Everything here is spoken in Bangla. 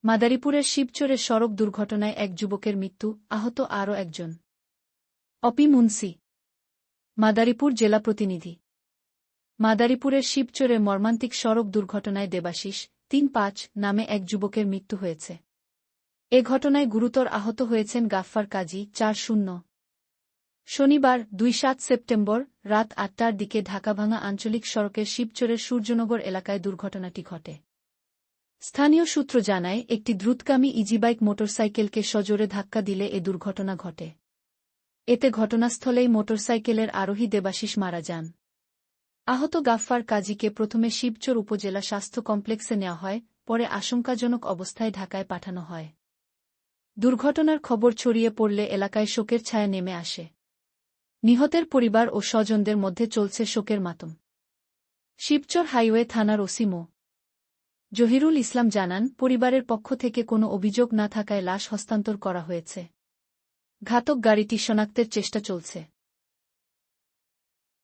মাদারীপুরের শিবচরে সড়ক দুর্ঘটনায় এক যুবকের মৃত্যু, আহত আরও একজন। অপি মুন্সি, মাদারীপুর জেলা প্রতিনিধি। মাদারীপুরের শিবচরে মর্মান্তিক সড়ক দুর্ঘটনায় দেবাশিস ৩৫ নামে এক যুবকের মৃত্যু হয়েছে। এ ঘটনায় গুরুতর আহত হয়েছেন গাফফার কাজী ৪-০। শনিবার ২-৭ সেপ্টেম্বর রাত ৮টার দিকে ঢাকাভাঙা আঞ্চলিক সড়কের শিবচরের সূর্যনগর এলাকায় দুর্ঘটনাটি ঘটে। স্থানীয় সূত্র জানায়, একটি দ্রুতগামী ইজিবাইক মোটরসাইকেলকে সজোরে ধাক্কা দিলে এ দুর্ঘটনা ঘটে। এতে ঘটনাস্থলেই মোটরসাইকেলের আরোহী দেবাশিস মারা যান। আহত গাফফার কাজীকে প্রথমে শিবচর উপজেলা স্বাস্থ্য কমপ্লেক্সে নেওয়া হয়, পরে আশঙ্কাজনক অবস্থায় ঢাকায় পাঠানো হয়। দুর্ঘটনার খবর ছড়িয়ে পড়লে এলাকায় শোকের ছায়া নেমে আসে। নিহতের পরিবার ও স্বজনদের মধ্যে চলছে শোকের মাতম। শিবচর হাইওয়ে থানার ওসি মো. জহিরুল ইসলাম জানান, পরিবারের পক্ষ থেকে কোনো অভিযোগ না থাকায় লাশ হস্তান্তর করা হয়েছে। ঘাতক গাড়িটি শনাক্তের চেষ্টা চলছে।